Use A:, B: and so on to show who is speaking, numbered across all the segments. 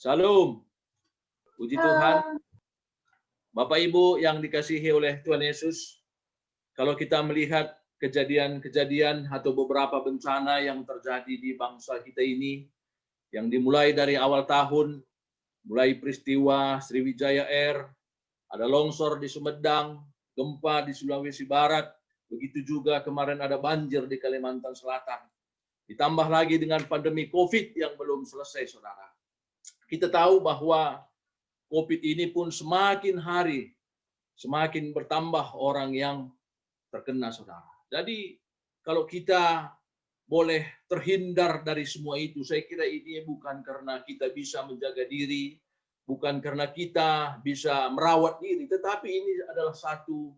A: Salam, puji Tuhan.
B: Halo.
A: Bapak Ibu yang dikasihi oleh Tuhan Yesus, kalau kita melihat kejadian-kejadian atau beberapa bencana yang terjadi di bangsa kita ini, yang dimulai dari awal tahun, mulai peristiwa Sriwijaya Air, ada longsor di Sumedang, gempa di Sulawesi Barat, begitu juga kemarin ada banjir di Kalimantan Selatan. Ditambah lagi dengan pandemi COVID yang belum selesai, saudara. Kita tahu bahwa COVID ini pun semakin hari semakin bertambah orang yang terkena, saudara. Jadi kalau kita boleh terhindar dari semua itu, saya kira ini bukan karena kita bisa menjaga diri, bukan karena kita bisa merawat diri, tetapi ini adalah satu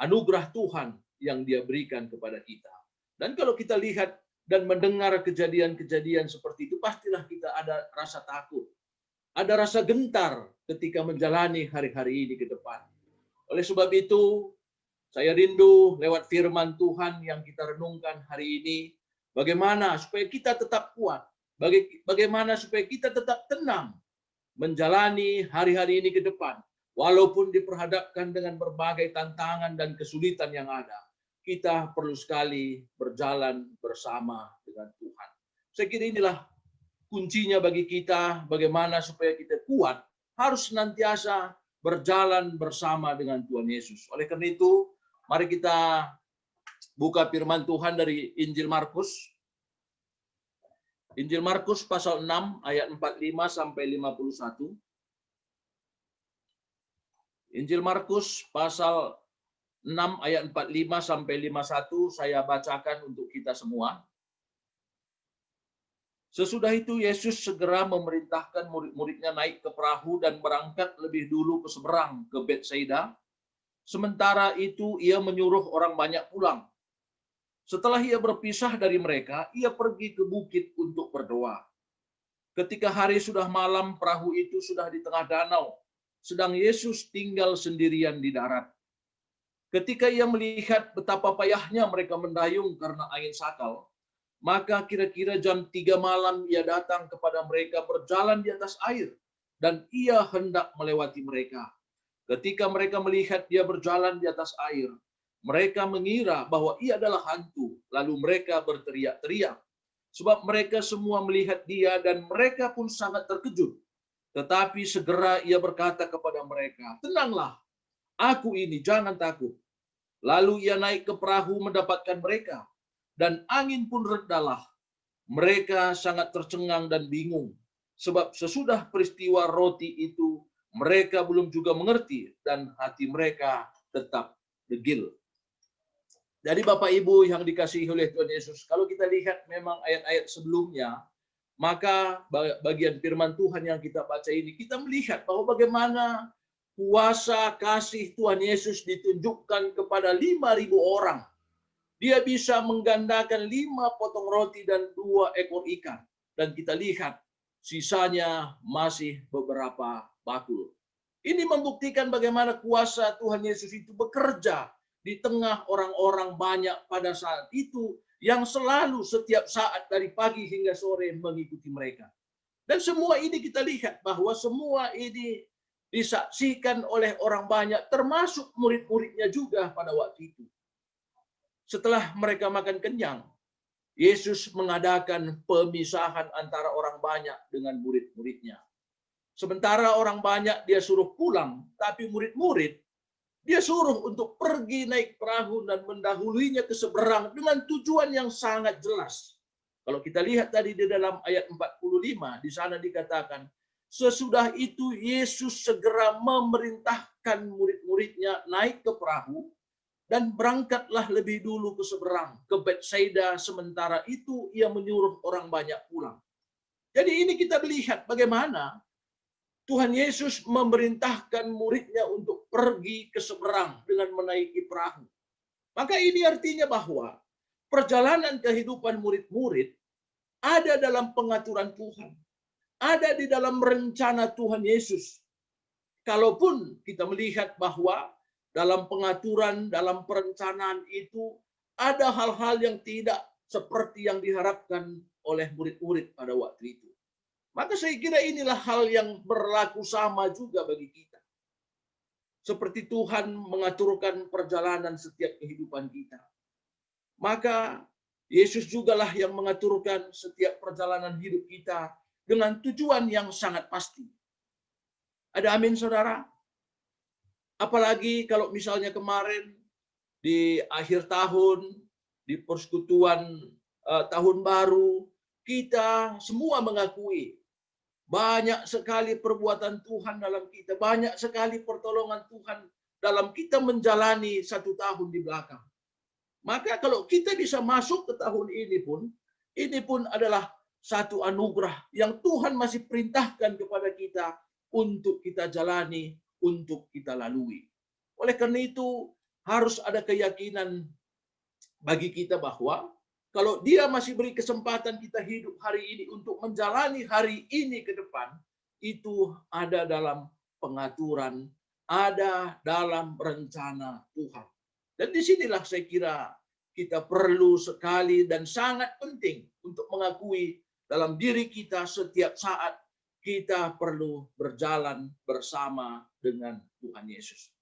A: anugerah Tuhan yang Dia berikan kepada kita. Dan kalau kita lihat dan mendengar kejadian-kejadian seperti itu, pastilah kita ada rasa takut. Ada rasa gentar ketika menjalani hari-hari ini ke depan. Oleh sebab itu, saya rindu lewat firman Tuhan yang kita renungkan hari ini, bagaimana supaya kita tetap kuat, bagaimana supaya kita tetap tenang menjalani hari-hari ini ke depan. Walaupun diperhadapkan dengan berbagai tantangan dan kesulitan yang ada, kita perlu sekali berjalan bersama dengan Tuhan. Saya kira inilah kuncinya bagi kita, bagaimana supaya kita kuat, harus senantiasa berjalan bersama dengan Tuhan Yesus. Oleh karena itu, mari kita buka firman Tuhan dari Injil Markus. Injil Markus pasal 6 ayat 45 sampai 51. Injil Markus pasal 6 ayat 45 sampai 51 saya bacakan untuk kita semua. Sesudah itu Yesus segera memerintahkan murid-muridnya naik ke perahu dan berangkat lebih dulu ke seberang ke Betsaida. Sementara itu ia menyuruh orang banyak pulang. Setelah ia berpisah dari mereka, ia pergi ke bukit untuk berdoa. Ketika hari sudah malam, perahu itu sudah di tengah danau, sedang Yesus tinggal sendirian di darat. Ketika ia melihat betapa payahnya mereka mendayung karena angin sakal, maka kira-kira jam 3 malam ia datang kepada mereka berjalan di atas air, dan ia hendak melewati mereka. Ketika mereka melihat dia berjalan di atas air, mereka mengira bahwa ia adalah hantu, lalu mereka berteriak-teriak. Sebab mereka semua melihat dia dan mereka pun sangat terkejut. Tetapi segera ia berkata kepada mereka, "Tenanglah, aku ini, jangan takut." Lalu ia naik ke perahu mendapatkan mereka. Dan angin pun redalah. Mereka sangat tercengang dan bingung. Sebab sesudah peristiwa roti itu, mereka belum juga mengerti dan hati mereka tetap degil. Jadi Bapak Ibu yang dikasihi oleh Tuhan Yesus, kalau kita lihat memang ayat-ayat sebelumnya, maka bagian firman Tuhan yang kita baca ini, kita melihat bahwa bagaimana kuasa kasih Tuhan Yesus ditunjukkan kepada 5.000 orang. Dia bisa menggandakan 5 potong roti dan 2 ekor ikan. Dan kita lihat sisanya masih beberapa bakul. Ini membuktikan bagaimana kuasa Tuhan Yesus itu bekerja di tengah orang-orang banyak pada saat itu yang selalu setiap saat dari pagi hingga sore mengikuti mereka. Dan semua ini kita lihat bahwa semua ini disaksikan oleh orang banyak termasuk murid-muridnya juga pada waktu itu. Setelah mereka makan kenyang, Yesus mengadakan pemisahan antara orang banyak dengan murid-muridnya. Sementara orang banyak dia suruh pulang, tapi murid-murid dia suruh untuk pergi naik perahu dan mendahuluinya ke seberang dengan tujuan yang sangat jelas. Kalau kita lihat tadi di dalam ayat 45, di sana dikatakan, sesudah itu Yesus segera memerintahkan murid-muridnya naik ke perahu, dan berangkatlah lebih dulu ke seberang, ke Betsaida, sementara itu ia menyuruh orang banyak pulang. Jadi ini kita melihat bagaimana Tuhan Yesus memerintahkan muridnya untuk pergi ke seberang dengan menaiki perahu. Maka ini artinya bahwa perjalanan kehidupan murid-murid ada dalam pengaturan Tuhan. Ada di dalam rencana Tuhan Yesus. Kalaupun kita melihat bahwa dalam pengaturan, dalam perencanaan itu ada hal-hal yang tidak seperti yang diharapkan oleh murid-murid pada waktu itu. Maka saya kira inilah hal yang berlaku sama juga bagi kita. Seperti Tuhan mengaturkan perjalanan setiap kehidupan kita. Maka Yesus jugalah yang mengaturkan setiap perjalanan hidup kita dengan tujuan yang sangat pasti. Ada amin, saudara? Apalagi kalau misalnya kemarin di akhir tahun, di persekutuan tahun baru, kita semua mengakui banyak sekali perbuatan Tuhan dalam kita, banyak sekali pertolongan Tuhan dalam kita menjalani satu tahun di belakang. Maka kalau kita bisa masuk ke tahun ini pun adalah satu anugerah yang Tuhan masih perintahkan kepada kita untuk kita jalani, untuk kita lalui. Oleh karena itu, harus ada keyakinan bagi kita bahwa kalau Dia masih beri kesempatan kita hidup hari ini untuk menjalani hari ini ke depan, itu ada dalam pengaturan, ada dalam rencana Tuhan. Dan disinilah saya kira kita perlu sekali dan sangat penting untuk mengakui dalam diri kita setiap saat kita perlu berjalan bersama dengan Tuhan Yesus.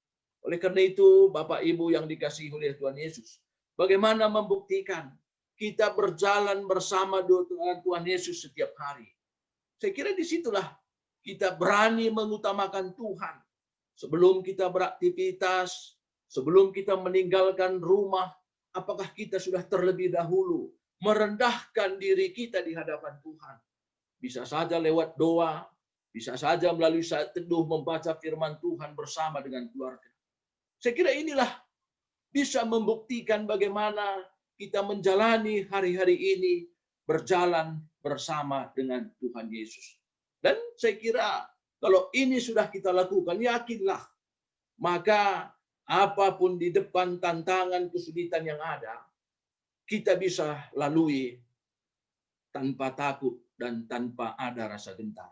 A: Oleh karena itu, Bapak Ibu yang dikasihi oleh Tuhan Yesus, bagaimana membuktikan kita berjalan bersama dengan Tuhan Yesus setiap hari? Saya kira disitulah kita berani mengutamakan Tuhan. Sebelum kita beraktivitas, sebelum kita meninggalkan rumah, apakah kita sudah terlebih dahulu merendahkan diri kita di hadapan Tuhan? Bisa saja lewat doa, bisa saja melalui saat teduh membaca firman Tuhan bersama dengan keluarga. Saya kira inilah bisa membuktikan bagaimana kita menjalani hari-hari ini berjalan bersama dengan Tuhan Yesus. Dan saya kira kalau ini sudah kita lakukan, yakinlah, maka apapun di depan tantangan kesulitan yang ada, kita bisa lalui tanpa takut dan tanpa ada rasa gentar.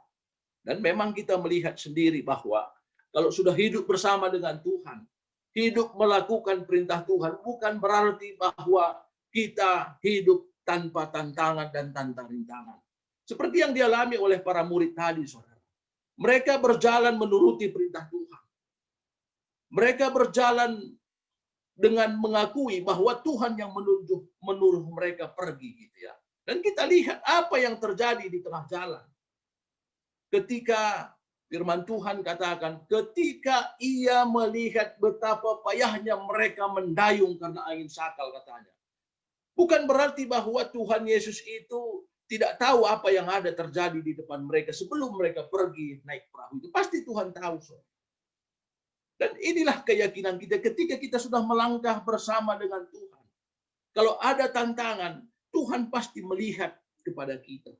A: Dan memang kita melihat sendiri bahwa kalau sudah hidup bersama dengan Tuhan, hidup melakukan perintah Tuhan, bukan berarti bahwa kita hidup tanpa tantangan dan tanpa rintangan. Seperti yang dialami oleh para murid tadi, saudara. Mereka berjalan menuruti perintah Tuhan. Mereka berjalan dengan mengakui bahwa Tuhan yang menuruh mereka pergi, gitu ya. Dan kita lihat apa yang terjadi di tengah jalan. Ketika firman Tuhan katakan, ketika ia melihat betapa payahnya mereka mendayung karena angin sakal, katanya. Bukan berarti bahwa Tuhan Yesus itu tidak tahu apa yang ada terjadi di depan mereka sebelum mereka pergi naik perahu itu. Pasti Tuhan tahu. Dan inilah keyakinan kita ketika kita sudah melangkah bersama dengan Tuhan. Kalau ada tantangan, Tuhan pasti melihat kepada kita.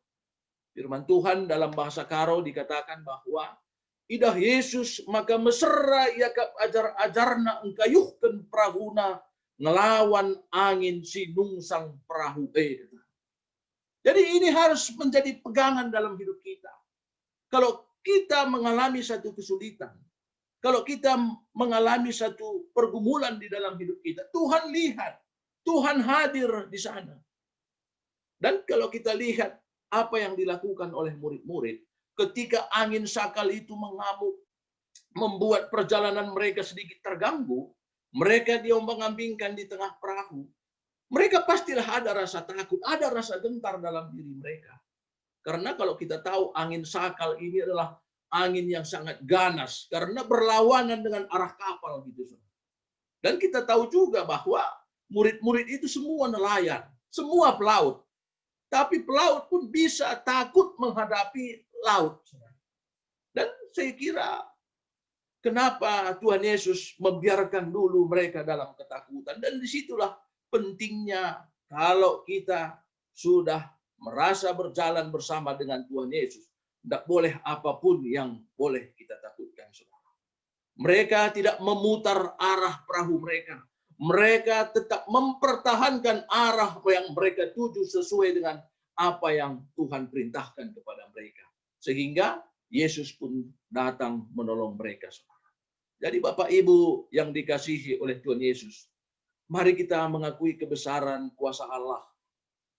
A: Firman Tuhan dalam bahasa Karo dikatakan bahwa idah Yesus maka mesra ia ajar-ajarna engkayuhkeun prahuna ngelawan angin sinungsang perahu. Jadi ini harus menjadi pegangan dalam hidup kita. Kalau kita mengalami satu kesulitan, kalau kita mengalami satu pergumulan di dalam hidup kita, Tuhan lihat, Tuhan hadir di sana. Dan kalau kita lihat apa yang dilakukan oleh murid-murid, ketika angin sakal itu mengamuk, membuat perjalanan mereka sedikit terganggu, mereka diombang-ambingkan di tengah perahu. Mereka pastilah ada rasa takut, ada rasa gentar dalam diri mereka. Karena kalau kita tahu angin sakal ini adalah angin yang sangat ganas karena berlawanan dengan arah kapal gitu. Dan kita tahu juga bahwa murid-murid itu semua nelayan, semua pelaut. Tapi pelaut pun bisa takut menghadapi laut. Dan saya kira kenapa Tuhan Yesus membiarkan dulu mereka dalam ketakutan. Dan disitulah pentingnya kalau kita sudah merasa berjalan bersama dengan Tuhan Yesus, tidak boleh apapun yang boleh kita takutkan, saudara. Mereka tidak memutar arah perahu mereka. Mereka tetap mempertahankan arah yang mereka tuju sesuai dengan apa yang Tuhan perintahkan kepada mereka. Sehingga Yesus pun datang menolong mereka, saudara. Jadi Bapak Ibu yang dikasihi oleh Tuhan Yesus, mari kita mengakui kebesaran kuasa Allah.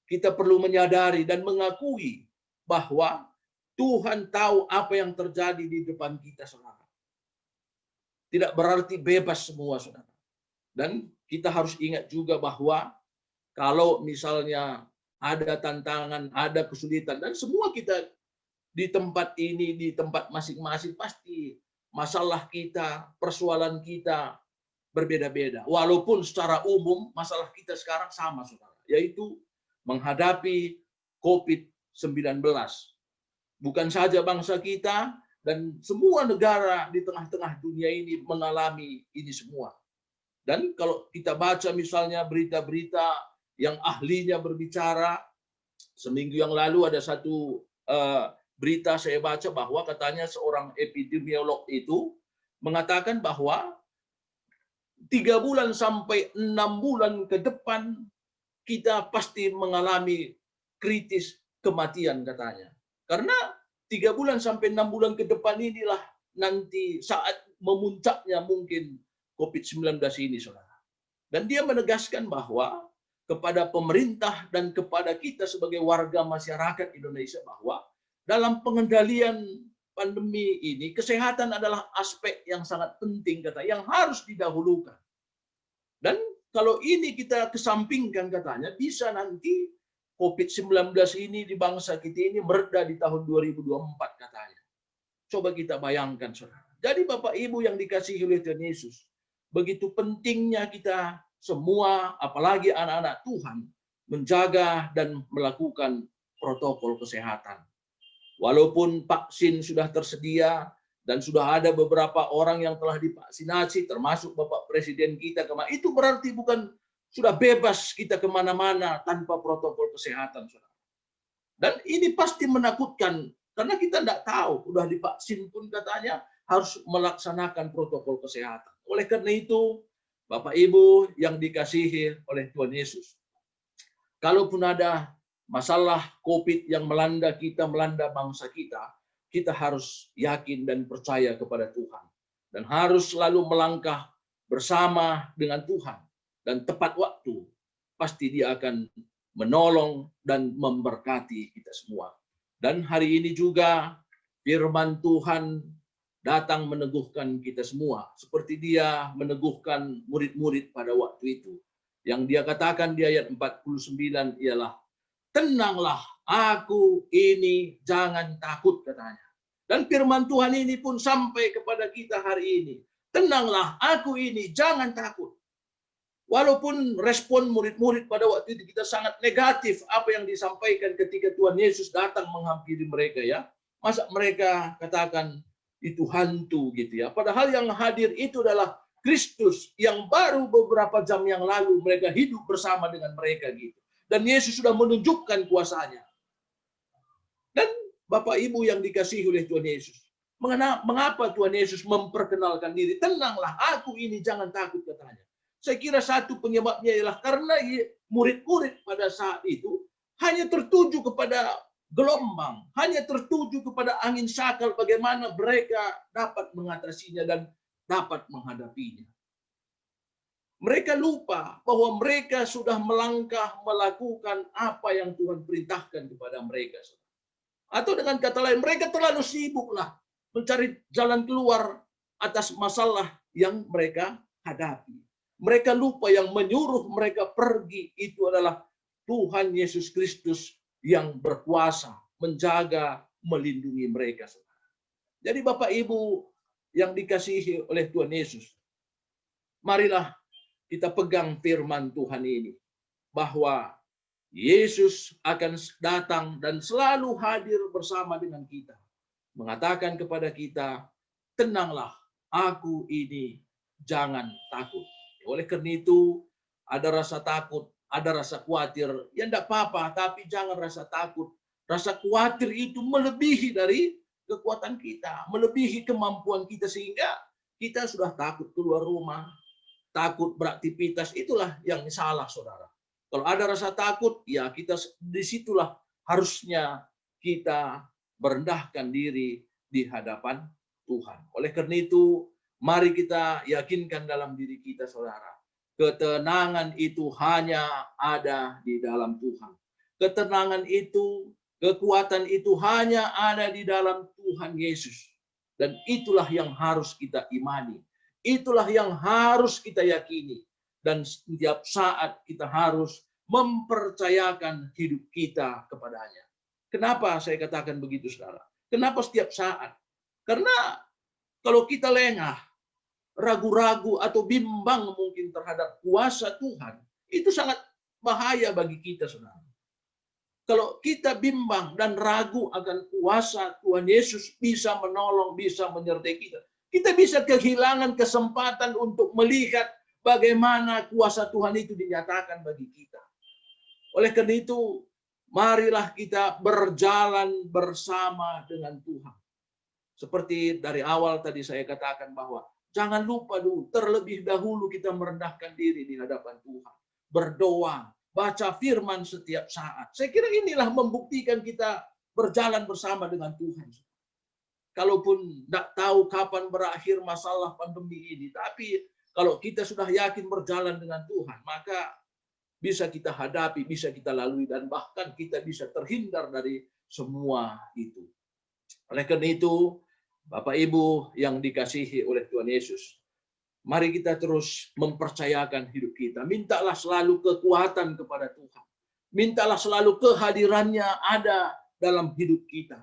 A: Kita perlu menyadari dan mengakui bahwa Tuhan tahu apa yang terjadi di depan kita, saudara. Tidak berarti bebas semua, saudara. Dan kita harus ingat juga bahwa kalau misalnya ada tantangan, ada kesulitan, dan semua kita di tempat ini, di tempat masing-masing, pasti masalah kita, persoalan kita berbeda-beda. Walaupun secara umum masalah kita sekarang sama, saudara, yaitu menghadapi COVID-19. Bukan saja bangsa kita, dan semua negara di tengah-tengah dunia ini mengalami ini semua. Dan kalau kita baca misalnya berita-berita yang ahlinya berbicara, seminggu yang lalu ada satu berita saya baca bahwa katanya seorang epidemiolog itu mengatakan bahwa 3 bulan sampai 6 bulan ke depan kita pasti mengalami kritis kematian, katanya. Karena 3 bulan sampai 6 bulan ke depan inilah nanti saat memuncaknya mungkin COVID-19 ini, saudara. Dan dia menegaskan bahwa kepada pemerintah dan kepada kita sebagai warga masyarakat Indonesia bahwa dalam pengendalian pandemi ini, kesehatan adalah aspek yang sangat penting, kata, yang harus didahulukan. Dan kalau ini kita kesampingkan, katanya, bisa nanti COVID-19 ini di bangsa kita ini mereda di tahun 2024, katanya. Coba kita bayangkan, saudara. Jadi Bapak Ibu yang dikasihi oleh Tuhan Yesus, begitu pentingnya kita semua, apalagi anak-anak Tuhan, menjaga dan melakukan protokol kesehatan. Walaupun vaksin sudah tersedia dan sudah ada beberapa orang yang telah divaksinasi, termasuk Bapak Presiden kita kemarin, itu berarti bukan sudah bebas kita kemana-mana tanpa protokol kesehatan, saudara. Dan ini pasti menakutkan, karena kita tidak tahu, sudah divaksin pun katanya harus melaksanakan protokol kesehatan. Oleh karena itu, Bapak Ibu yang dikasihi oleh Tuhan Yesus, kalaupun ada masalah COVID yang melanda kita, melanda bangsa kita, kita harus yakin dan percaya kepada Tuhan. Dan harus selalu melangkah bersama dengan Tuhan. Dan tepat waktu, pasti Dia akan menolong dan memberkati kita semua. Dan hari ini juga firman Tuhan datang meneguhkan kita semua. Seperti Dia meneguhkan murid-murid pada waktu itu. Yang Dia katakan di ayat 49 ialah, tenanglah, aku ini, jangan takut, katanya. Dan firman Tuhan ini pun sampai kepada kita hari ini. Tenanglah, aku ini, jangan takut. Walaupun respon murid-murid pada waktu itu kita sangat negatif apa yang disampaikan ketika Tuhan Yesus datang menghampiri mereka, ya. Masa mereka katakan itu hantu gitu, ya. Padahal yang hadir itu adalah Kristus yang baru beberapa jam yang lalu mereka hidup bersama dengan mereka gitu. Dan Yesus sudah menunjukkan kuasanya. Dan Bapak Ibu yang dikasihi oleh Tuhan Yesus, mengapa Tuhan Yesus memperkenalkan diri? Tenanglah, aku ini, jangan takut, katanya. Saya kira satu penyebabnya ialah karena murid-murid pada saat itu hanya tertuju kepada gelombang, hanya tertuju kepada angin sakal, bagaimana mereka dapat mengatasinya dan dapat menghadapinya. Mereka lupa bahwa mereka sudah melangkah melakukan apa yang Tuhan perintahkan kepada mereka. Atau dengan kata lain, mereka terlalu sibuklah mencari jalan keluar atas masalah yang mereka hadapi. Mereka lupa yang menyuruh mereka pergi itu adalah Tuhan Yesus Kristus yang berkuasa menjaga, melindungi mereka. Jadi Bapak Ibu yang dikasihi oleh Tuhan Yesus, marilah kita pegang firman Tuhan ini, bahwa Yesus akan datang dan selalu hadir bersama dengan kita. Mengatakan kepada kita, tenanglah, aku ini, jangan takut. Oleh karena itu, ada rasa takut, ada rasa khawatir, ya tidak apa-apa, tapi jangan rasa takut. Rasa khawatir itu melebihi dari kekuatan kita, melebihi kemampuan kita, sehingga kita sudah takut keluar rumah, takut beraktivitas. Itulah yang salah, saudara. Kalau ada rasa takut, ya kita disitulah harusnya kita merendahkan diri di hadapan Tuhan. Oleh karena itu, mari kita yakinkan dalam diri kita, saudara. Ketenangan itu hanya ada di dalam Tuhan. Ketenangan itu, Kekuatan itu hanya ada di dalam Tuhan Yesus. Dan itulah yang harus kita imani. Itulah yang harus kita yakini. Dan setiap saat kita harus mempercayakan hidup kita kepadanya. Kenapa saya katakan begitu, saudara? Kenapa setiap saat? Karena kalau kita lengah, ragu-ragu atau bimbang mungkin terhadap kuasa Tuhan, itu sangat bahaya bagi kita, saudara. Kalau kita bimbang dan ragu akan kuasa Tuhan Yesus bisa menolong, bisa menyertai kita, kita bisa kehilangan kesempatan untuk melihat bagaimana kuasa Tuhan itu dinyatakan bagi kita. Oleh karena itu, marilah kita berjalan bersama dengan Tuhan. Seperti dari awal tadi saya katakan bahwa jangan lupa dulu, terlebih dahulu kita merendahkan diri di hadapan Tuhan. Berdoa, baca firman setiap saat. Saya kira inilah membuktikan kita berjalan bersama dengan Tuhan. Kalaupun tidak tahu kapan berakhir masalah pandemi ini, tapi kalau kita sudah yakin berjalan dengan Tuhan, maka bisa kita hadapi, bisa kita lalui, dan bahkan kita bisa terhindar dari semua itu. Oleh karena itu, Bapak Ibu yang dikasihi oleh Tuhan Yesus, mari kita terus mempercayakan hidup kita. Mintalah selalu kekuatan kepada Tuhan. Mintalah selalu kehadirannya ada dalam hidup kita.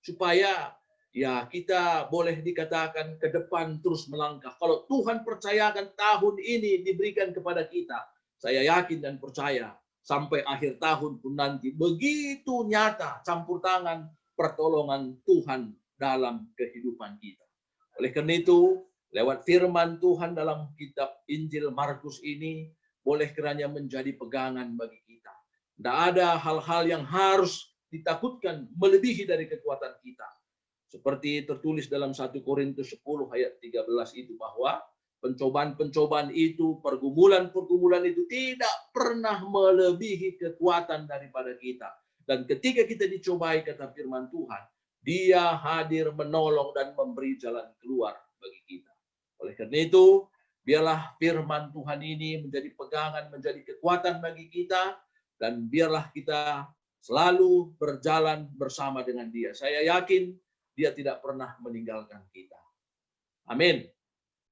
A: Supaya ya kita boleh dikatakan ke depan terus melangkah. Kalau Tuhan percayakan tahun ini diberikan kepada kita, saya yakin dan percaya sampai akhir tahun pun nanti begitu nyata campur tangan pertolongan Tuhan dalam kehidupan kita. Oleh karena itu, lewat firman Tuhan dalam kitab Injil Markus ini, boleh kiranya menjadi pegangan bagi kita. Tidak ada hal-hal yang harus ditakutkan melebihi dari kekuatan kita. Seperti tertulis dalam 1 Korintus 10 ayat 13 itu, bahwa pencobaan-pencobaan itu, pergumulan-pergumulan itu tidak pernah melebihi kekuatan daripada kita. Dan ketika kita dicobai, kata firman Tuhan, Dia hadir menolong dan memberi jalan keluar bagi kita. Oleh karena itu, biarlah firman Tuhan ini menjadi pegangan, menjadi kekuatan bagi kita, dan biarlah kita selalu berjalan bersama dengan Dia. Saya yakin Dia tidak pernah meninggalkan kita. Amin.